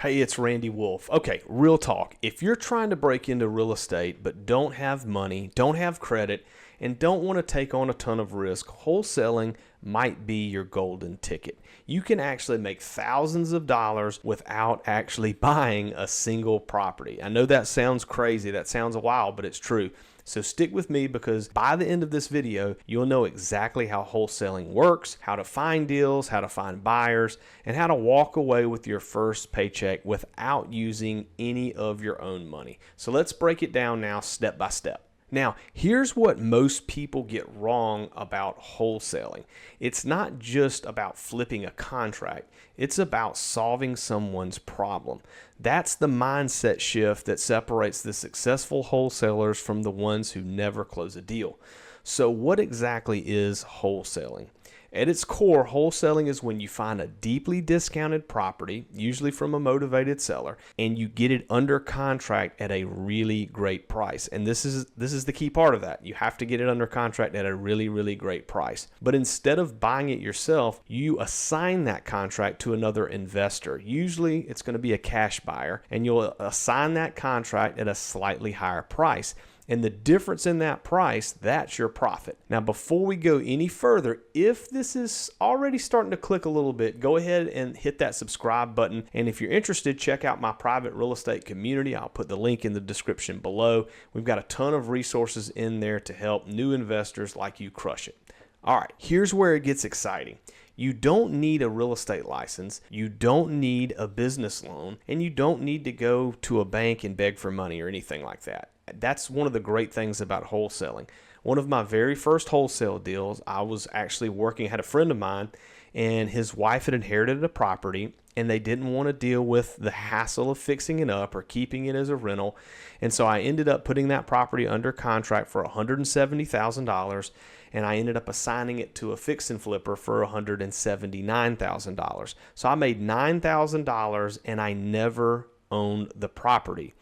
Hey, it's Randy Wolfe. Okay, real talk. If you're trying to break into real estate but don't have money, don't have credit, and don't want to take on a ton of risk, wholesaling might be your golden ticket. You can actually make thousands of dollars without actually buying a single property. I know that sounds crazy, that sounds wild, but it's true. So stick with me, because by the end of this video, you'll know exactly how wholesaling works, how to find deals, how to find buyers, and how to walk away with your first paycheck without using any of your own money. So let's break it down now step by step. Now, here's what most people get wrong about wholesaling. It's not just about flipping a contract. It's about solving someone's problem. That's the mindset shift that separates the successful wholesalers from the ones who never close a deal. So what exactly is wholesaling? At its core, wholesaling is when you find a deeply discounted property, usually from a motivated seller, and you get it under contract at a really great price. And this is the key part of that. You have to get it under contract at a really, really great price. But instead of buying it yourself, you assign that contract to another investor. Usually it's going to be a cash buyer, and you'll assign that contract at a slightly higher price. And the difference in that price, that's your profit. Now, before we go any further, if this is already starting to click a little bit, go ahead and hit that subscribe button. And if you're interested, check out my private real estate community. I'll put the link in the description below. We've got a ton of resources in there to help new investors like you crush it. All right, here's where it gets exciting. You don't need a real estate license, you don't need a business loan, and you don't need to go to a bank and beg for money or anything like that. That's one of the great things about wholesaling. One of my very first wholesale deals, I was actually working, I had a friend of mine, and his wife had inherited a property, and they didn't want to deal with the hassle of fixing it up or keeping it as a rental. And so I ended up putting that property under contract for $170,000, and I ended up assigning it to a fix and flipper for $179,000. So I made $9,000, and I never owned the property.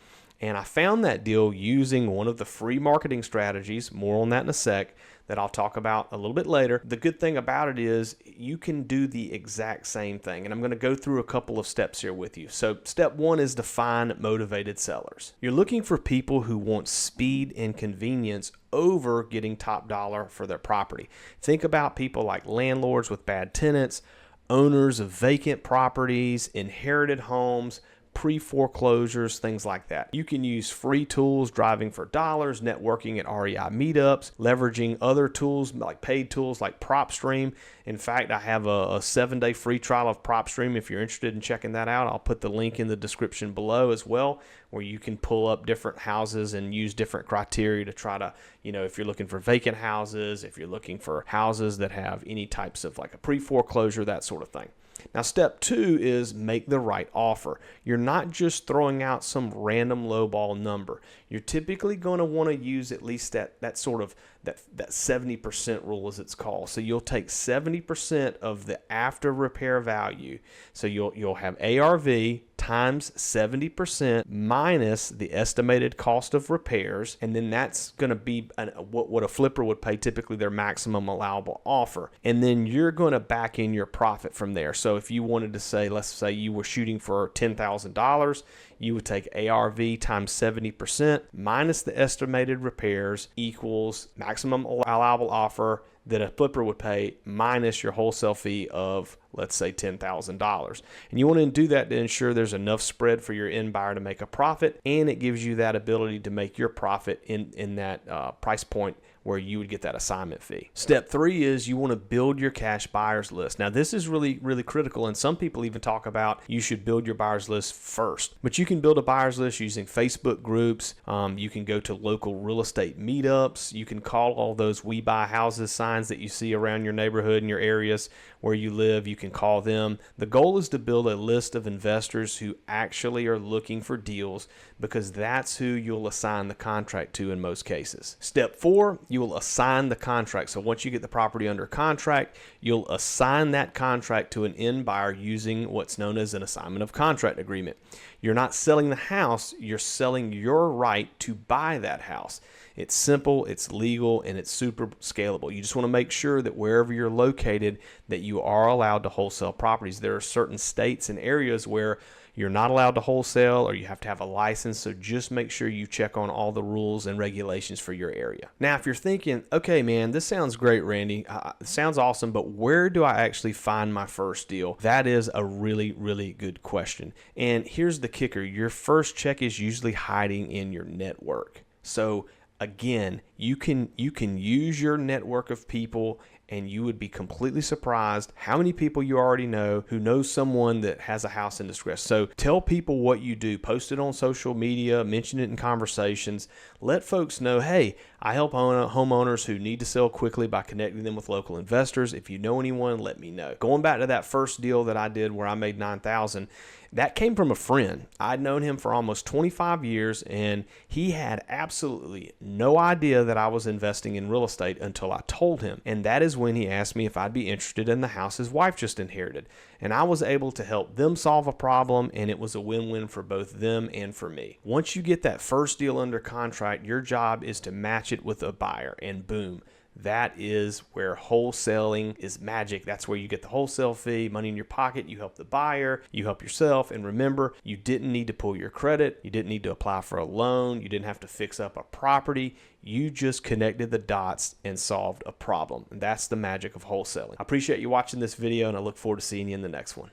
And I found that deal using one of the free marketing strategies, more on that in a sec, that I'll talk about a little bit later. The good thing about it is you can do the exact same thing. And I'm going to go through a couple of steps here with you. So step one is to find motivated sellers. You're looking for people who want speed and convenience over getting top dollar for their property. Think about people like landlords with bad tenants, owners of vacant properties, inherited homes, pre-foreclosures, things like that. You can use free tools, driving for dollars, networking at REI meetups, leveraging other tools like paid tools like PropStream. In fact, I have a 7-day free trial of PropStream. If you're interested in checking that out, I'll put the link in the description below as well, where you can pull up different houses and use different criteria to try to, if you're looking for vacant houses, if you're looking for houses that have any types of like a pre-foreclosure, that sort of thing. Now, step two is make the right offer. You're not just throwing out some random lowball number. You're typically going to want to use at least that 70% rule, as it's called. So you'll take 70% of the after repair value. So you'll have ARV times 70% minus the estimated cost of repairs, and then that's going to be what a flipper would pay, typically their maximum allowable offer. And then you're going to back in your profit from there. So if you wanted to say, let's say you were shooting for $10,000, you would take ARV times 70% minus the estimated repairs equals maximum allowable offer that a flipper would pay minus your wholesale fee of, let's say, $10,000. And you want to do that to ensure there's enough spread for your end buyer to make a profit, and it gives you that ability to make your profit in that price point where you would get that assignment fee. Step three is you want to build your cash buyers list. Now, this is really, really critical, and some people even talk about you should build your buyers list first. But you can build a buyers list using Facebook groups. You can go to local real estate meetups. You can call all those "We Buy Houses" signs that you see around your neighborhood and your areas where you live. You can call them. The goal is to build a list of investors who actually are looking for deals, because that's who you'll assign the contract to in most cases. Step four, you will assign the contract. So once you get the property under contract, you'll assign that contract to an end buyer using what's known as an assignment of contract agreement. You're not selling the house, you're selling your right to buy that house. It's simple, it's legal, and it's super scalable. You just want to make sure that wherever you're located, that you are allowed to wholesale properties. There are certain states and areas where you're not allowed to wholesale or you have to have a license. So just make sure you check on all the rules and regulations for your area. Now, if you're thinking, okay, man, this sounds great, Randy, sounds awesome, but where do I actually find my first deal? That is a really, really good question. And here's the kicker. Your first check is usually hiding in your network. So again, you can use your network of people, and you would be completely surprised how many people you already know who knows someone that has a house in distress. So tell people what you do, post it on social media, mention it in conversations, let folks know, hey, I help homeowners who need to sell quickly by connecting them with local investors. If you know anyone, let me know. Going back to that first deal that I did where I made $9,000, that came from a friend. I'd known him for almost 25 years, and he had absolutely no idea that I was investing in real estate until I told him. And that is when he asked me if I'd be interested in the house his wife just inherited. And I was able to help them solve a problem, and it was a win-win for both them and for me. Once you get that first deal under contract, your job is to match it with a buyer, and boom. That is where wholesaling is magic. That's where you get the wholesale fee, money in your pocket. You help the buyer, you help yourself. And remember, you didn't need to pull your credit. You didn't need to apply for a loan. You didn't have to fix up a property. You just connected the dots and solved a problem. And that's the magic of wholesaling. I appreciate you watching this video, and I look forward to seeing you in the next one.